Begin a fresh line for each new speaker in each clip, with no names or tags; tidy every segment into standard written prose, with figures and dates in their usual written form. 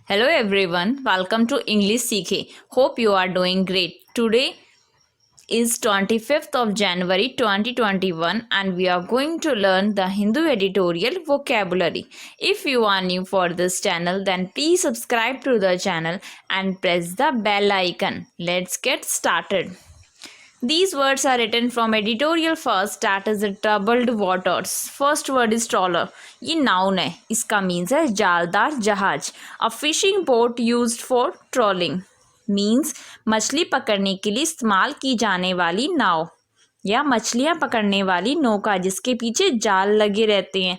Hello everyone, welcome to English सीखे. Hope you are doing great. Today is 25th of January 2021 and we are going to learn the Hindu editorial vocabulary. If you are new for this channel, then please subscribe to the channel and press the bell icon. Let's get started. These words are written from editorial first, that is the troubled waters. First word is trawler. ये noun है, इसका means है जालदार जहाज. A fishing boat used for trawling means मछली पकड़ने के लिए इस्तेमाल की जाने वाली नाव या मछलियाँ पकड़ने वाली नौका जिसके पीछे जाल लगे रहते हैं.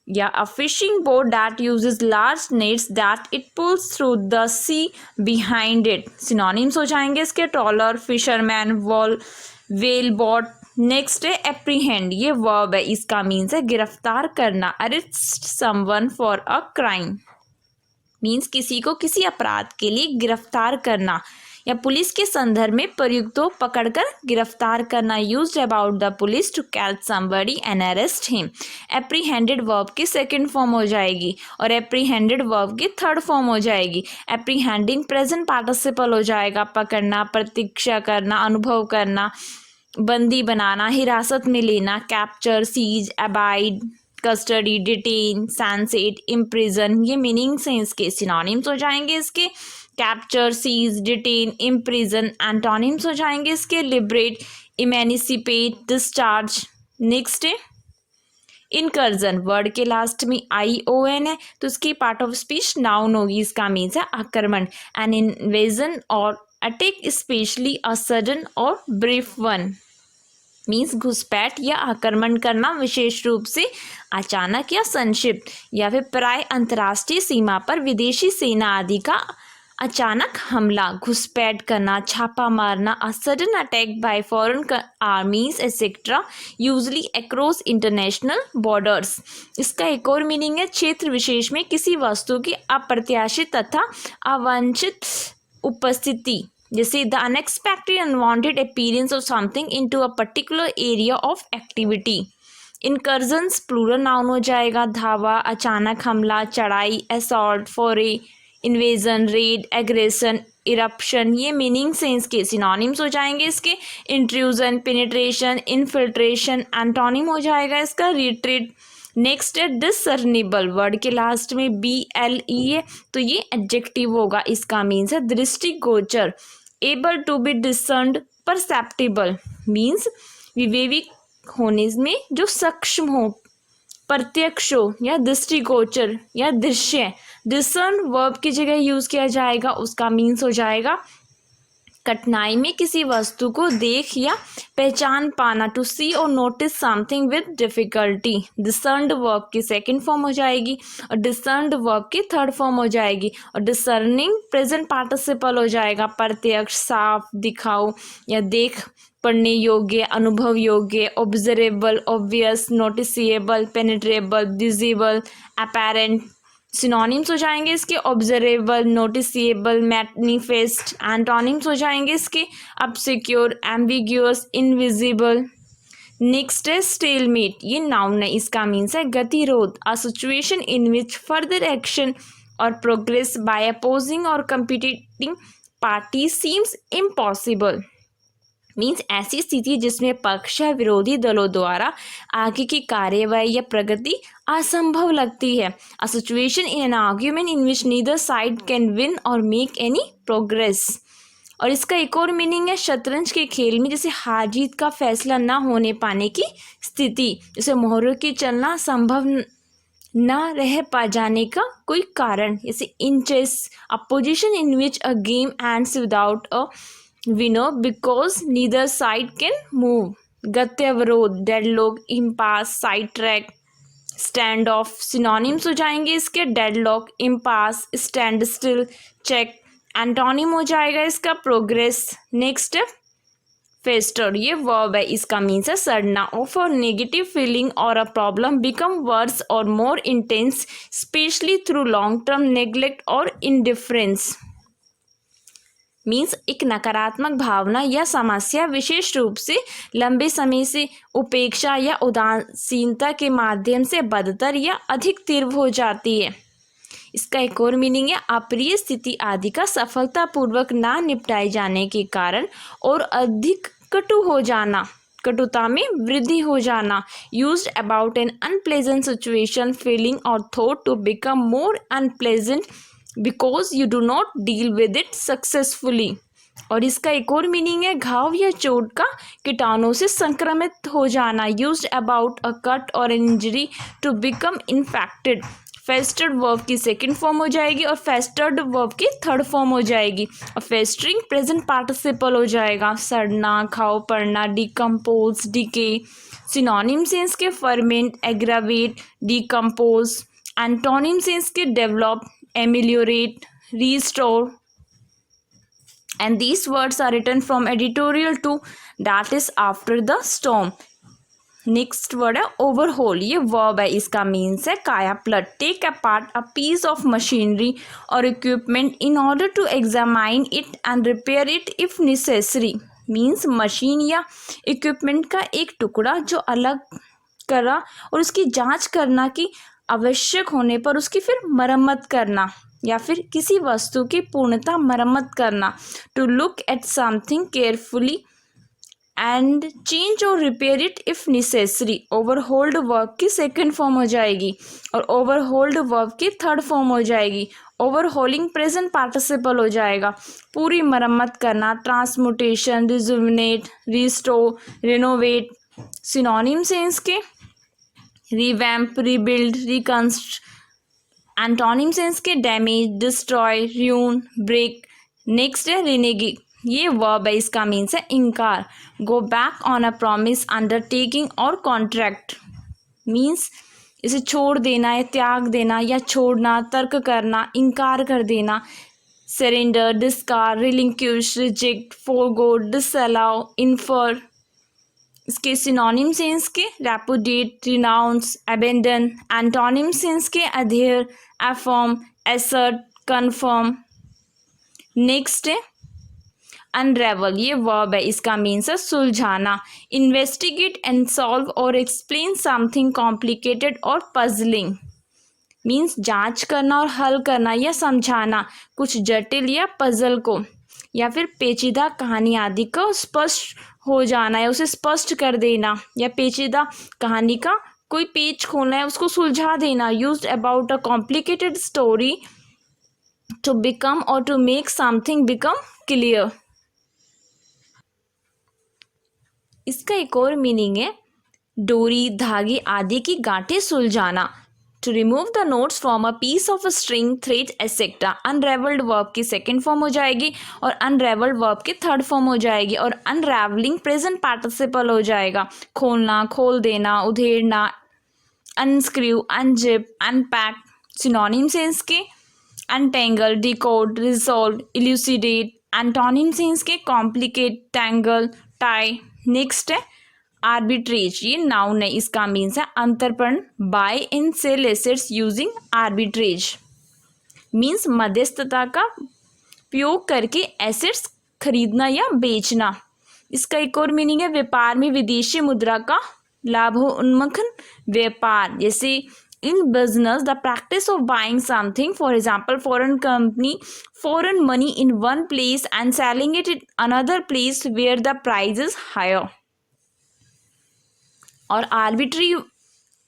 या a fishing boat that uses large nets that it pulls through the sea behind it. synonyms हो जाएंगे इसके trawler, fisherman, well boat. Next है एप्रीहेंड. ये वर्ब है, इसका मीन्स है गिरफ्तार करना. Arrest someone for a crime means किसी को किसी अपराध के लिए गिरफ्तार करना या पुलिस के संदर्भ में प्रयुक्तों पकड़कर गिरफ्तार करना. Used about the police to catch somebody and arrest him. Apprehended verb की सेकंड फॉर्म हो जाएगी और एप्रीहेंडेड वर्ब की थर्ड फॉर्म हो जाएगी. एप्रीहेंडिंग प्रेजेंट पार्टिसिपल हो जाएगा. पकड़ना, प्रतीक्षा करना, अनुभव करना, बंदी बनाना, हिरासत में लेना. Capture, seize, abide, custody, detain, sunset, imprison. ये मीनिंग्स हैं इसके. सिनोनिम्स हो जाएंगे इसके capture, seize, detain, imprison. Antonyms हो जाएंगे इसके लिबरेट, इमेनिसिपेट, डिस्चार्ज. नेक्स्ट है इनकर्जन. वर्ड के लास्ट में ION है तो इसकी पार्ट ऑफ स्पीच नाउन होगी. इसका मीन्स है आक्रमण. एन इन्वेजन और अटैक स्पेशली अ सडन और ब्रीफ वन मीन्स घुसपैठ या आक्रमण करना, विशेष रूप से अचानक या संक्षिप्त. या फिर प्राय अंतर्राष्ट्रीय सीमा पर विदेशी सेना आदि का अचानक हमला, घुसपैठ करना, छापा मारना. A sudden attack by foreign आर्मीज etcetera usually across international borders. इसका एक और मीनिंग है क्षेत्र विशेष में किसी वस्तु की अप्रत्याशित तथा अवांछित उपस्थिति, जैसे the unexpected unwanted appearance of something into a particular area of activity. Incursions plural noun हो जाएगा. धावा, अचानक हमला, चढ़ाई, assault, foray, invasion, raid, aggression, eruption. ये मीनिंग्स हैं इसके. सिनोनिम्स हो जाएंगे इसके इंट्रूजन, पेनिट्रेशन, इन्फिल्ट्रेशन. एंटोनिम हो जाएगा इसका रिट्रीट. नेक्स्ट है डिसर्निबल. वर्ड के लास्ट में BLE है तो ये एडजेक्टिव होगा. इसका मीन्स है दृष्टिगोचर. Able to be डिसर्न्ड, perceptible means विवेक होने में जो सक्षम हो, प्रत्यक्ष हो या दृष्टिगोचर या दृश्य. डिसर्न वर्ब की जगह यूज किया जाएगा. उसका मीन्स हो जाएगा कठिनाई में किसी वस्तु को देख या पहचान पाना. टू सी और notice something with difficulty. Discerned verb की सेकंड फॉर्म हो जाएगी और डिसर्न्ड वर्ब की थर्ड फॉर्म हो जाएगी. और डिसर्निंग प्रेजेंट पार्टिसिपल हो जाएगा. प्रत्यक्ष, साफ, दिखाओ या देख पढ़ने योग्य, अनुभव योग्य. Observable, obvious, noticeable, penetrable, visible, apparent. Synonyms हो जाएंगे इसके ऑब्जर्वेबल, नोटिसिएबल, मैनिफेस्ट. एंटोनिम्स हो जाएंगे इसके ऑब्सक्योर, एम्बिग्यूअस, इनविजिबल. नेक्स्ट है स्टेलमेट. ये नाउन है, इसका मीन्स है गतिरोध. A situation in which further action और प्रोग्रेस बाय अपोजिंग और competing party seems impossible means ऐसी स्थिति जिसमें पक्ष या विरोधी दलों द्वारा आगे की कार्यवाही या प्रगति असंभव लगती है. A situation in an argument in which neither side can win और मेक एनी प्रोग्रेस. और इसका एक और मीनिंग है शतरंज के खेल में जैसे हार जीत का फैसला न होने पाने की स्थिति, जैसे मोहरों की चलना संभव न रह पा जाने का कोई कारण. जैसे in chess a position in which a game ends without a winner because neither side can move. गत्यवरोध, deadlock, impasse, side track, stand off. Synonyms हो जाएंगे इसके deadlock, impasse, standstill, check. Antonym हो जाएगा इसका प्रोग्रेस. नेक्स्ट है फेस्टर. ये verb है, इसका मीन्स है सड़ना. ऑफ अ नेगेटिव फीलिंग और अ प्रॉब्लम बिकम वर्स और more intense specially through long term neglect और इनडिफरेंस मीन्स एक नकारात्मक भावना या समस्या विशेष रूप से लंबे समय से उपेक्षा या उदासीनता के माध्यम से बदतर या अधिक तीव्र हो जाती है. इसका एक और मीनिंग है अप्रिय स्थिति आदि का सफलतापूर्वक ना निपटाए जाने के कारण और अधिक कटु हो जाना, कटुता में वृद्धि हो जाना। Used about an unpleasant situation, feeling और thought to become more unpleasant because you do not deal with it successfully. और इसका एक और मीनिंग है घाव या चोट का कीटाणु से संक्रमित हो जाना। यूज्ड अबाउट अ कट और an injury to become infected. Festered verb की सेकंड फॉर्म हो जाएगी और फेस्टर्ड वर्ब की थर्ड फॉर्म हो जाएगी और फेस्टरिंग प्रेजेंट पार्टिसिपल हो जाएगा। सड़ना, घाव पड़ना, डिकम्पोज, डिके। सिनोनिम्स हैं इसके फर्मेंट, एग्रावेट, डिकम्पोज। एंटोनिम्स हैं इसके develop, ameliorate, restore. And these words are written from editorial to that is after the storm. Next word है ओवरहोल। ये वर्ब है, इसका मीन्स है काया पलट। Take apart a piece of machinery और equipment in order to examine it and repair it if necessary. Means machine या equipment का एक टुकड़ा जो अलग करा और उसकी जांच करना कि आवश्यक होने पर उसकी फिर मरम्मत करना या फिर किसी वस्तु की पूर्णतः मरम्मत करना। To look at something carefully and change और repair it if necessary. Overhauled verb की सेकंड फॉर्म हो जाएगी और ओवरहोल्ड वर्ब की थर्ड फॉर्म हो जाएगी। ओवरहोलिंग प्रेजेंट पार्टिसिपल हो जाएगा। पूरी मरम्मत करना, transmutation, rejuvenate, restore, renovate. Synonyms हैं इसके रिवैम्प, रिबिल्ड, रिकंस्ट। एंटोनिम्स हैं इसके damage, destroy, ruin, break. Next है रिनेगी। ये वर्ब है, इसका मीन्स है इनकार। Go back on a promise, undertaking और कॉन्ट्रैक्ट। मीन्स इसे छोड़ देना या त्याग देना या छोड़ना, तर्क करना, इनकार कर देना। Surrender, discard, relinquish, reject, forgo, disallow, infer. इसके सिनोनिम्स हैं इसके रेपुडिएट, रिनाउंस, अबेंडन। एंटोनिम्स हैं इसके adhere, affirm, assert, confirm. Next है अनरेवल। ये वर्ब है, इसका मीन्स है सुलझाना। इन्वेस्टिगेट एंड सॉल्व और एक्सप्लेन समथिंग कॉम्प्लिकेटेड और पजलिंग। मीन्स जांच करना और हल करना या समझाना कुछ जटिल या पजल को या फिर पेचीदा कहानी आदि का स्पष्ट हो जाना है, उसे स्पष्ट कर देना या पेचीदा कहानी का कोई पेज खोलना है उसको सुलझा देना। Used about a complicated story to become और to make something become clear. इसका एक और मीनिंग है डोरी, धागे आदि की गांठें सुलझाना। To remove the knots from a piece of string, thread etcetera. Unravelled verb की सेकेंड फॉर्म हो जाएगी और अनरेवल्ड वर्ब की थर्ड फॉर्म हो जाएगी और अनरेवलिंग प्रेजेंट पार्टिसिपल हो जाएगा। खोलना, खोल देना, उधेड़ना। Unscrew, unzip, unpack. सिनोनिम्स हैं इसके untangle, decode, resolve, elucidate. Antonyms हैं इसके कॉम्प्लिकेट, टैंगल, टाई। नेक्स्ट है आर्बिट्रेज। ये नाउन है, इसका मीन्स है अंतर्पण। Buy and sell assets using arbitrage. Means मध्यस्थता का उपयोग करके एसेट्स खरीदना या बेचना। इसका एक और मीनिंग है व्यापार में विदेशी मुद्रा का लाभोन्मुख व्यापार। जैसे in business the practice of buying something, for example foreign company foreign money in one place and selling it in another place where the price is higher। और आर्बिट्री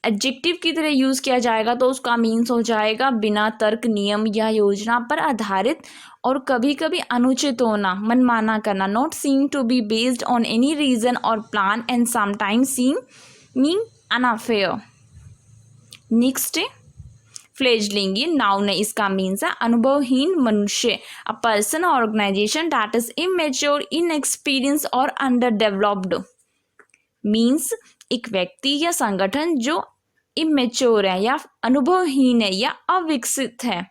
एडजेक्टिव की तरह यूज किया जाएगा तो उसका मीन्स हो जाएगा बिना तर्क, नियम या योजना पर आधारित और कभी कभी अनुचित होना, मनमाना करना। Not seem to be based on any reason और plan and sometimes seem mean unfair. Next है फ्लेजलिंग। ये नाउन है, इसका मीन्स है अनुभवहीन मनुष्य। अ पर्सन और organisation that is immature, inexperience और अंडर डेवलप्ड। मीन्स एक व्यक्ति या संगठन जो इमेच्योर है या अनुभवहीन है या अविकसित है।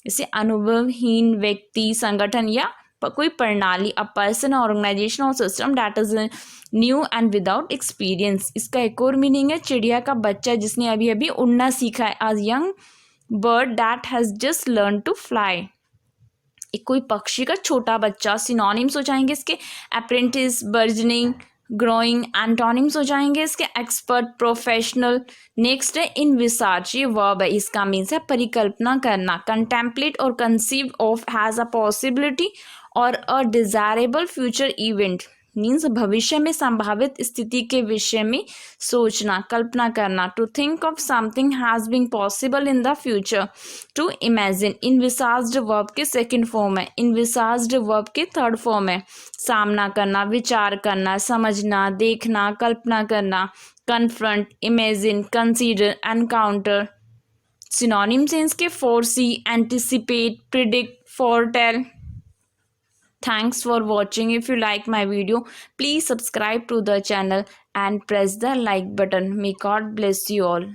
इसे अनुभवहीन व्यक्ति, संगठन या कोई प्रणाली। अ पर्सन, ऑर्गेनाइजेशन और system that is new and without experience. इसका एक और मीनिंग है चिड़िया का बच्चा जिसने अभी अभी उड़ना सीखा है। A young bird that has just learn to fly. एक कोई पक्षी का छोटा बच्चा। सिनोनिम्स हो जाएंगे इसके अप्रेंटिस, बर्जनिंग, ग्रोइंग एंटोनिम्स हो जाएंगे इसके एक्सपर्ट, प्रोफेशनल। नेक्स्ट है इनविसार्ज, ये वर्ब है, इसका मीन्स है परिकल्पना करना। कंटेम्पलेट और conceive of has a possibility और a desirable future event, means भविष्य में संभावित स्थिति के विषय में सोचना, कल्पना करना। To think of something has been possible in the future, to imagine. Envisaged verb के सेकंड फॉर्म है, इनविसार्ज्ड वर्ब के थर्ड फॉर्म है सामना करना, विचार करना, समझना, देखना, कल्पना करना। Confront, imagine, consider, encounter. Synonyms हैं इसके foresee, anticipate, predict, foretell. Thanks for watching. If you like my video, please subscribe to the channel and press the like button. May God bless you all.